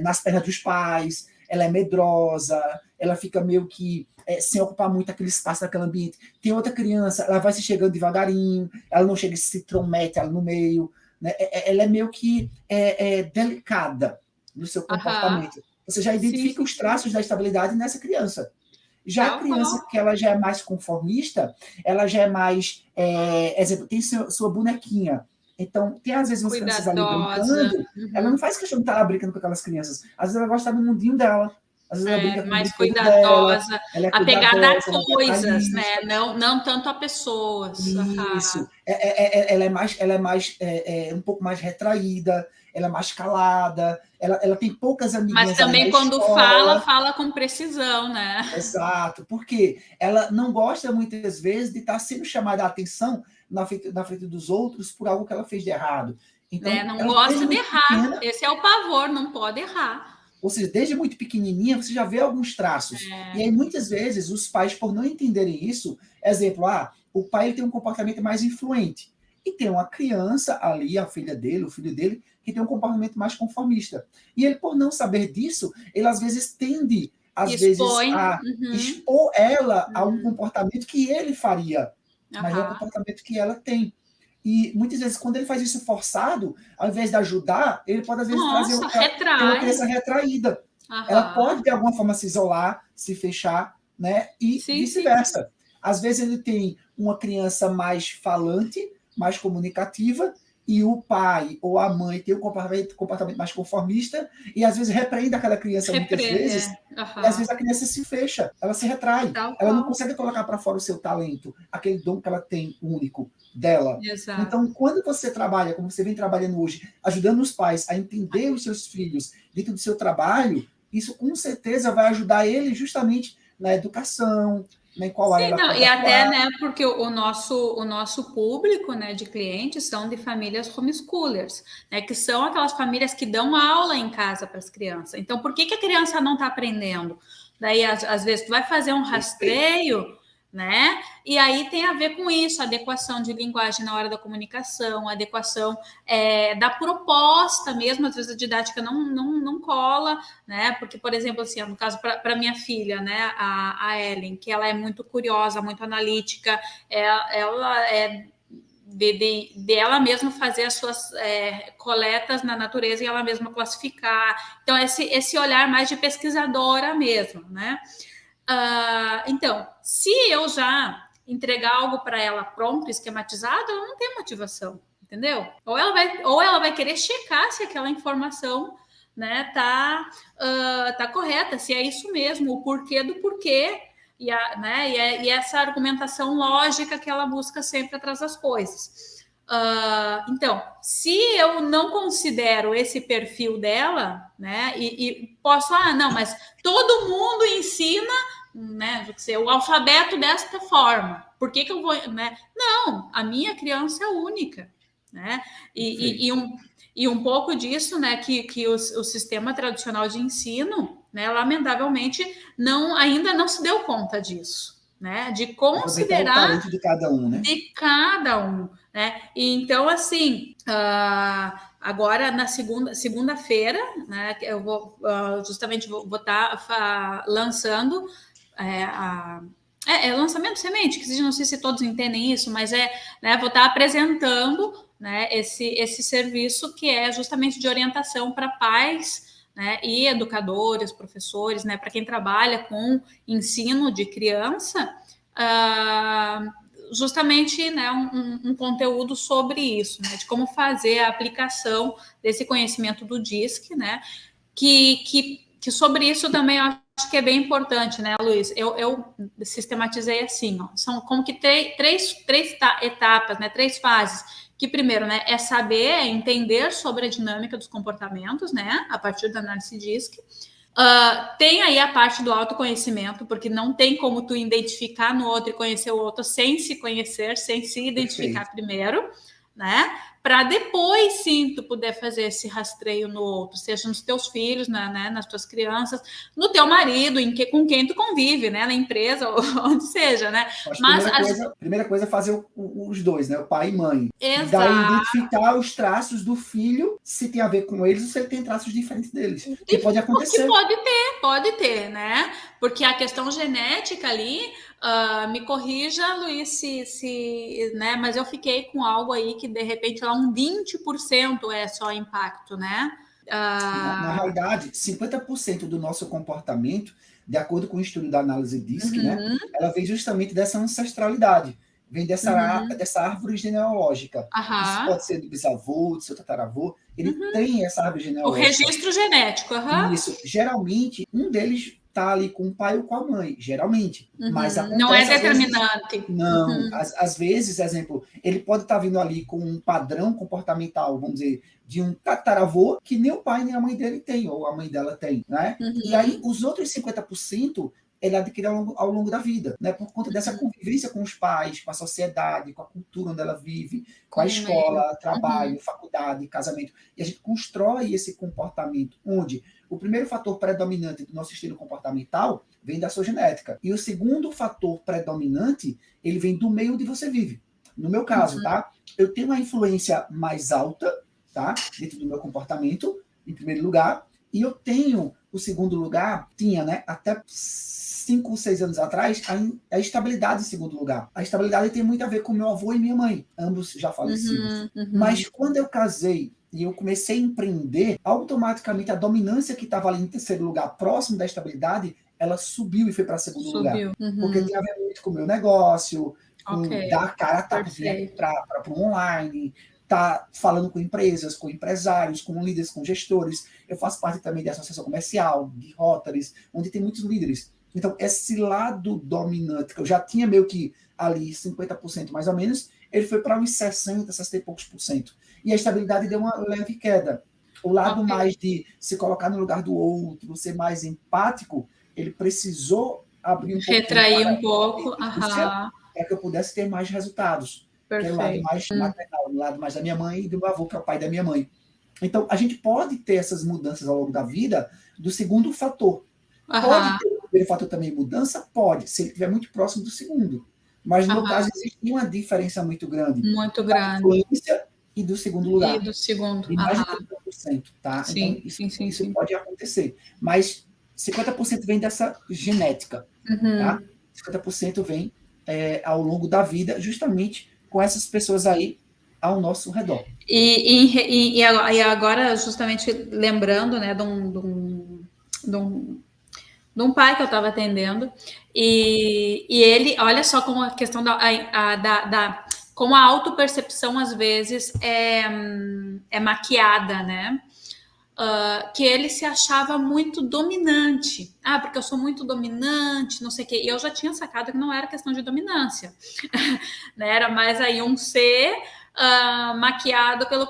nas pernas dos pais, ela é medrosa, ela fica meio que sem ocupar muito aquele espaço daquele ambiente. Tem outra criança, ela vai se chegando devagarinho, ela não chega e se intromete ela no meio, né? Ela é meio que delicada no seu comportamento. Você já identifica os traços da estabilidade nessa criança. Já a criança que ela já é mais conformista, ela já é mais, exemplo, tem sua bonequinha. Então, tem às vezes umas crianças ali brincando, ela não faz questão de estar lá brincando com aquelas crianças. Às vezes ela gosta do mundinho dela. Às vezes ela brinca com mais o cuidadosa, dela, ela é apegada a cuidadosa, coisas, né? Não tanto a pessoas. Isso. Ela é mais um pouco mais retraída, ela é mais calada, ela tem poucas amiguinhas. Mas também quando fala com precisão, né? Exato, porque ela não gosta muitas vezes de estar sendo chamada a atenção na frente dos outros por algo que ela fez de errado. Então, não gosta de errar. Pequena, esse é o pavor, não pode errar. Ou seja, desde muito pequenininha, você já vê alguns traços. E aí, muitas vezes, os pais, por não entenderem isso, exemplo, o pai ele tem um comportamento mais influente. E tem uma criança ali, a filha dele, o filho dele, que tem um comportamento mais conformista. E ele, por não saber disso, ele às vezes tende, a expor ela a um comportamento que ele faria, mas é o comportamento que ela tem. E muitas vezes, quando ele faz isso forçado, ao invés de ajudar, ele pode, às vezes, trazer uma criança retraída. Ela pode, de alguma forma, se isolar, se fechar, né? E vice-versa. Às vezes, ele tem uma criança mais falante, mais comunicativa, e o pai ou a mãe tem um comportamento mais conformista, e às vezes repreende aquela criança muitas vezes, e às vezes a criança se fecha, ela se retrai, ela não consegue colocar para fora o seu talento, aquele dom que ela tem único dela. Exato. Então, quando você trabalha, como você vem trabalhando hoje, ajudando os pais a entender os seus filhos dentro do seu trabalho, isso com certeza vai ajudar ele justamente na educação, em qual área ela pode e até, né, porque o nosso público, né, de clientes são de famílias homeschoolers, né, que são aquelas famílias que dão aula em casa para as crianças. Então, por que a criança não está aprendendo? Daí, às vezes, tu vai fazer um rastreio, né? E aí tem a ver com isso, adequação de linguagem na hora da comunicação, adequação da proposta mesmo, às vezes a didática não cola, né? Porque, por exemplo, assim, no caso para minha filha, né, a Ellen, que ela é muito curiosa, muito analítica, ela é de ela mesma fazer as suas coletas na natureza e ela mesma classificar. Então, esse olhar mais de pesquisadora mesmo, né? Então, se eu já entregar algo para ela pronto, esquematizado, ela não tem motivação, entendeu? Ou ela vai querer checar se aquela informação, né, tá correta, se é isso mesmo, o porquê do porquê, e essa argumentação lógica que ela busca sempre atrás das coisas. Então, se eu não considero esse perfil dela, né, e posso, não, mas todo mundo ensina, né, o alfabeto desta forma, por que eu vou, né? Não, a minha criança é única, né, e um pouco disso, né, que o sistema tradicional de ensino, né, lamentavelmente, ainda não se deu conta disso, né, de considerar o talento de cada um, né? De cada um, né? E então, assim, agora na segunda-feira, né, eu vou justamente vou estar lançando lançamento de semente, que não sei se todos entendem isso, mas né, vou estar apresentando, né, esse serviço que é justamente de orientação para pais, né, e educadores, professores, né, para quem trabalha com ensino de criança, justamente, né, um conteúdo sobre isso, né, de como fazer a aplicação desse conhecimento do DISC, né, que sobre isso também eu acho que é bem importante, né, Luiz? Eu sistematizei assim, são como que três etapas, né, 3 fases, que primeiro, né, é saber, entender sobre a dinâmica dos comportamentos, né, a partir da análise DISC. Tem aí a parte do autoconhecimento, porque não tem como tu identificar no outro e conhecer o outro sem se conhecer, sem se identificar primeiro, né? para depois, sim, tu poder fazer esse rastreio no outro, seja nos teus filhos, né, nas tuas crianças, no teu marido, com quem tu convive, né, na empresa, ou onde seja, né? Mas primeira coisa é fazer os dois, né? O pai e mãe. Exato. E daí identificar os traços do filho, se tem a ver com eles ou se ele tem traços diferentes deles. Que pode acontecer. Pode ter, né? Porque a questão genética ali, me corrija, Luiz, né? Mas eu fiquei com algo aí que, de repente, lá um 20% é só impacto, né? Na realidade, 50% do nosso comportamento, de acordo com o estudo da análise DISC, né, ela vem justamente dessa ancestralidade, vem dessa árvore genealógica. Isso pode ser do bisavô, do seu tataravô, ele tem essa árvore genealógica. O registro genético. Isso, geralmente, um deles está ali com o pai ou com a mãe, geralmente. Mas acontece, não é determinante. Vezes, não, às vezes, exemplo, ele pode estar vindo ali com um padrão comportamental, vamos dizer, de um tataravô que nem o pai nem a mãe dele tem, ou a mãe dela tem, né? E aí, os outros 50%, ele adquire ao longo da vida, né? Por conta dessa convivência com os pais, com a sociedade, com a cultura onde ela vive, com a escola, trabalho, faculdade, casamento. E a gente constrói esse comportamento, onde o primeiro fator predominante do nosso estilo comportamental vem da sua genética. E o segundo fator predominante, ele vem do meio onde você vive. No meu caso, tá? Eu tenho uma influência mais alta, tá? Dentro do meu comportamento, em primeiro lugar, e eu tenho o segundo lugar, tinha, né? Até 5 ou 6 anos atrás, a estabilidade em segundo lugar. A estabilidade tem muito a ver com meu avô e minha mãe, ambos já falecidos. Mas quando eu casei e eu comecei a empreender, automaticamente a dominância que estava ali em terceiro lugar, próximo da estabilidade, ela subiu e foi para segundo lugar. Porque tem a ver muito com o meu negócio, com dar a cara a tapa para o online, tá falando com empresas, com empresários, com líderes, com gestores. Eu faço parte também da associação comercial, de Rotaries, onde tem muitos líderes. Então, esse lado dominante, que eu já tinha meio que ali 50% mais ou menos, ele foi para uns 60, 60 e poucos por cento. E a estabilidade deu uma leve queda. O lado mais de se colocar no lugar do outro, ser mais empático, ele precisou abrir um pouco. Retrair um pouco. Para que eu pudesse ter mais resultados. Que é o lado mais maternal, o lado mais da minha mãe e do meu avô, que é o pai da minha mãe. Então, a gente pode ter essas mudanças ao longo da vida do segundo fator. Pode ter o primeiro fator também mudança? Pode, se ele estiver muito próximo do segundo. Mas, no meu caso, existe uma diferença muito grande. Muito grande. Da influência e do segundo lugar. E do segundo. De mais de 30%, tá? Sim, então, isso pode acontecer. Mas 50% vem dessa genética, tá? 50% vem ao longo da vida, justamente com essas pessoas aí ao nosso redor. E agora, justamente lembrando, né, de um pai que eu estava atendendo, e ele, olha só como a questão como a autopercepção às vezes é maquiada, né? Que ele se achava muito dominante. Porque eu sou muito dominante, não sei o quê. E eu já tinha sacado que não era questão de dominância. Né? Era mais aí um ser maquiado pelo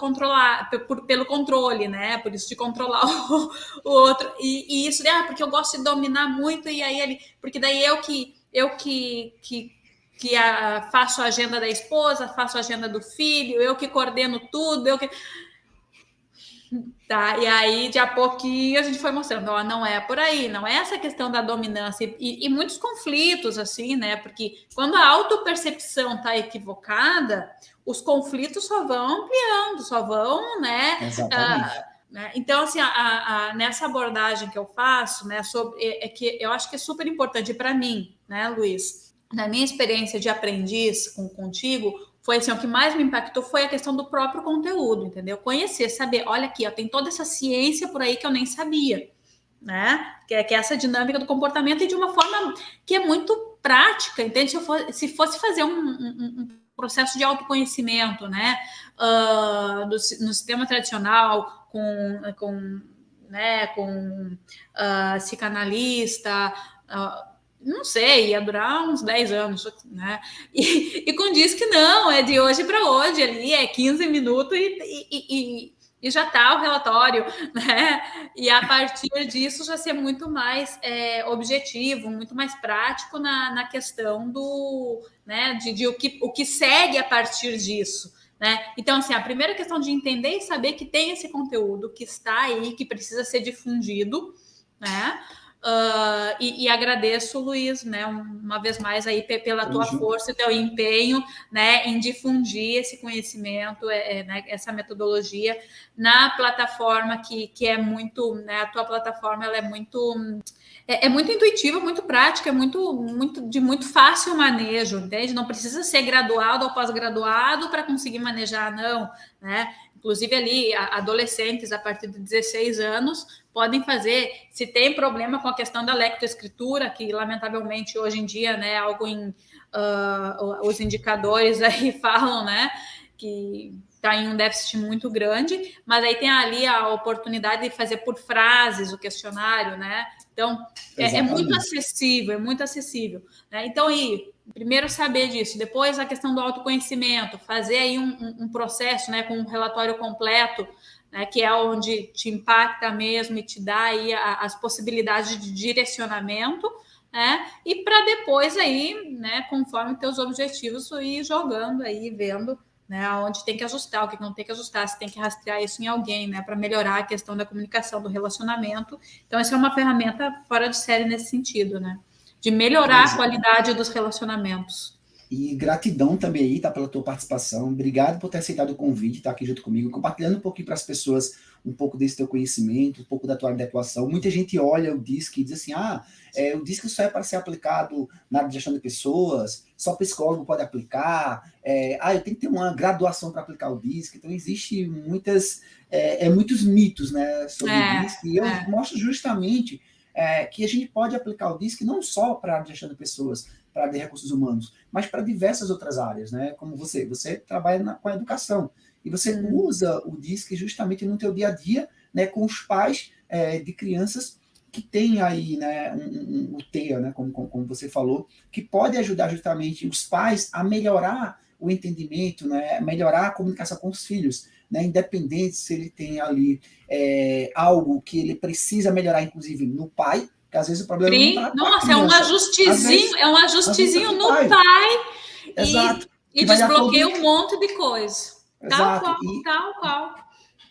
controle, né? Por isso de controlar o outro. E isso, porque eu gosto de dominar muito, e aí porque daí eu que faço a agenda da esposa, faço a agenda do filho, eu que coordeno tudo, eu que... Tá, e aí, de a pouquinho, a gente foi mostrando, não é por aí, não é essa questão da dominância, e muitos conflitos, assim, né, porque quando a autopercepção tá equivocada, os conflitos só vão ampliando, só vão, né... Exatamente. Então, assim, nessa abordagem que eu faço, né, que eu acho que é super importante para mim, né, Luiz, na minha experiência de aprendiz contigo, foi assim, o que mais me impactou foi a questão do próprio conteúdo, entendeu? Conhecer, saber, olha aqui, tem toda essa ciência por aí que eu nem sabia, né? Que é essa dinâmica do comportamento, e de uma forma que é muito prática, entende? Se fosse fazer um processo de autoconhecimento, né? No sistema tradicional, com psicanalista, não sei, ia durar uns 10 anos, né? E com DISC não, é de hoje para hoje, ali é 15 minutos e já está o relatório, né? E a partir disso já ser muito mais objetivo, muito mais prático na questão do, né, de o que segue a partir disso. né? Então, assim, a primeira questão de entender e saber que tem esse conteúdo que está aí, que precisa ser difundido, né? E agradeço, Luiz, né, uma vez mais aí pela tua força e teu empenho, né, em difundir esse conhecimento, né, essa metodologia na plataforma que é muito, né, a tua plataforma ela é muito intuitiva, muito prática, de muito fácil manejo, entende? Não precisa ser graduado ou pós-graduado para conseguir manejar, não, né? Inclusive ali, adolescentes a partir de 16 anos podem fazer, se tem problema com a questão da lectoescritura, que lamentavelmente hoje em dia, né, algo os indicadores aí falam, né, que está em um déficit muito grande, mas aí tem ali a oportunidade de fazer por frases o questionário, né? Então, é muito acessível, né? Então, primeiro saber disso, depois a questão do autoconhecimento, fazer aí um processo, né, com um relatório completo, né, que é onde te impacta mesmo e te dá aí as possibilidades de direcionamento, né? E para depois aí, né, conforme teus objetivos, ir jogando aí, vendo, né, onde tem que ajustar, o que não tem que ajustar, se tem que rastrear isso em alguém, né, para melhorar a questão da comunicação, do relacionamento. Então, essa é uma ferramenta fora de série nesse sentido, né, de melhorar a qualidade dos relacionamentos. E gratidão também aí, tá, pela tua participação. Obrigado por ter aceitado o convite, estar aqui junto comigo, compartilhando um pouquinho para as pessoas um pouco desse teu conhecimento, um pouco da tua área de atuação. Muita gente olha o DISC e diz assim, o DISC só é para ser aplicado na área de gestão de pessoas, só psicólogo pode aplicar, eu tenho que ter uma graduação para aplicar o DISC. Então, existe muitos mitos, né, sobre o DISC, e eu mostro justamente que a gente pode aplicar o DISC não só para a área de gestão de pessoas, para a área de recursos humanos, mas para diversas outras áreas, né? Como você trabalha com a educação, e você usa o DISC justamente no teu dia a dia, né, com os pais de crianças que têm aí, né, o TEA, né, como você falou, que pode ajudar justamente os pais a melhorar o entendimento, né, melhorar a comunicação com os filhos, né, independente se ele tem ali algo que ele precisa melhorar, inclusive no pai, que às vezes o problema não está. Nossa, é um ajustezinho no pai Exato. E desbloqueia um monte de coisa. Exato. Tal qual.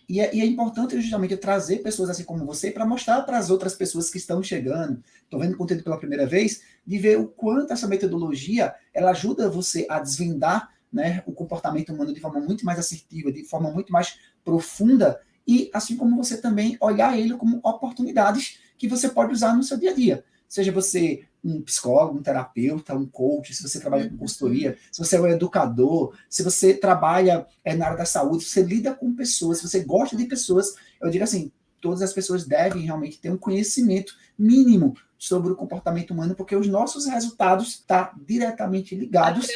E é importante justamente trazer pessoas assim como você para mostrar para as outras pessoas que estão chegando, estão vendo o conteúdo pela primeira vez, de ver o quanto essa metodologia ela ajuda você a desvendar, né, o comportamento humano de forma muito mais assertiva, de forma muito mais profunda, e assim como você também olhar ele como oportunidades que você pode usar no seu dia a dia. Seja você um psicólogo, um terapeuta, um coach, se você trabalha com consultoria, se você é um educador, se você trabalha na área da saúde, se você lida com pessoas, se você gosta de pessoas, eu digo assim, todas as pessoas devem realmente ter um conhecimento mínimo sobre o comportamento humano, porque os nossos resultados estão diretamente ligados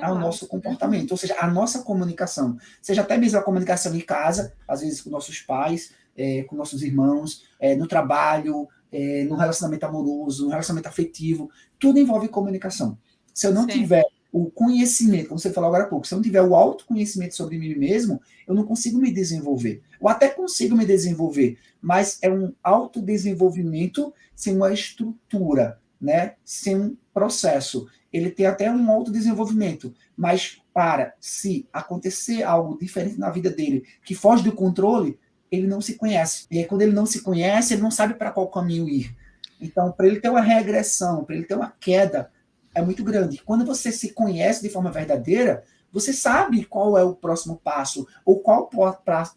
ao nosso comportamento, ou seja, a nossa comunicação, seja até mesmo a comunicação em casa, às vezes com nossos pais, com nossos irmãos, no trabalho, no relacionamento amoroso, no relacionamento afetivo, tudo envolve comunicação. Se eu não tiver o conhecimento, como você falou agora há pouco, se eu não tiver o autoconhecimento sobre mim mesmo, eu não consigo me desenvolver. Ou até consigo me desenvolver, mas é um autodesenvolvimento sem uma estrutura, né? Sem um processo. Ele tem até um autodesenvolvimento, mas se acontecer algo diferente na vida dele, que foge do controle, ele não se conhece. E aí, quando ele não se conhece, ele não sabe para qual caminho ir. Então, para ele ter uma regressão, para ele ter uma queda, é muito grande. Quando você se conhece de forma verdadeira, você sabe qual é o próximo passo, ou qual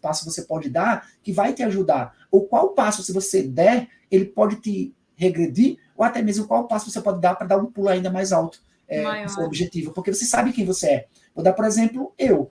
passo você pode dar que vai te ajudar, ou qual passo, se você der, ele pode te regredir, ou até mesmo qual passo você pode dar para dar um pulo ainda mais alto no seu objetivo, porque você sabe quem você é. Vou dar, por exemplo, eu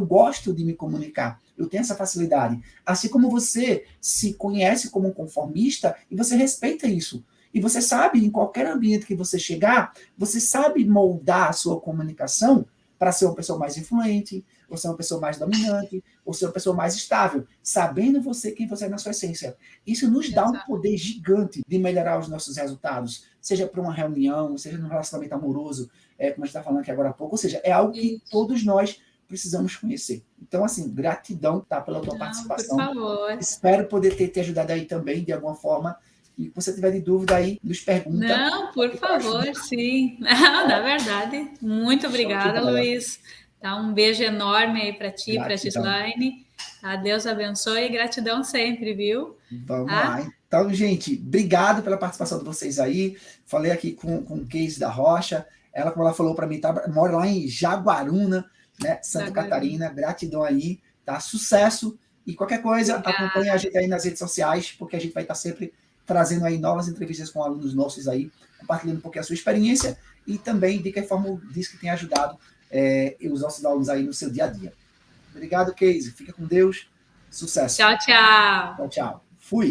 gosto de me comunicar, eu tenho essa facilidade. Assim como você se conhece como um conformista e você respeita isso. E você sabe, em qualquer ambiente que você chegar, você sabe moldar a sua comunicação para ser uma pessoa mais influente, ou ser uma pessoa mais dominante, ou ser uma pessoa mais estável, sabendo você quem você é na sua essência. Isso nos dá um poder gigante de melhorar os nossos resultados, seja para uma reunião, seja no relacionamento amoroso, como a gente está falando aqui agora há pouco, ou seja, é algo que todos nós precisamos conhecer. Então, assim, gratidão, tá, pela tua participação. Por favor. Espero poder ter te ajudado aí também, de alguma forma, E se você tiver de dúvida aí, nos pergunta. Não, por favor, sim. Não, na verdade. Muito obrigada, Luiz. Tá, um beijo enorme aí para ti, para a Gislaine. Tá, Deus abençoe e gratidão sempre, viu? Vamos lá. Então, gente, obrigado pela participação de vocês aí. Falei aqui com o Casey da Rocha. Ela, como ela falou para mim, mora lá em Jaguaruna, né, Santa Catarina. Gratidão aí, tá? Sucesso. E qualquer coisa, acompanhe a gente aí nas redes sociais, porque a gente vai estar sempre trazendo aí novas entrevistas com alunos nossos aí, compartilhando um pouquinho a sua experiência e também de que forma o DISC tem ajudado os nossos alunos aí no seu dia a dia. Obrigado, Casey. Fica com Deus. Sucesso. Tchau, tchau. Tchau, tchau. Fui.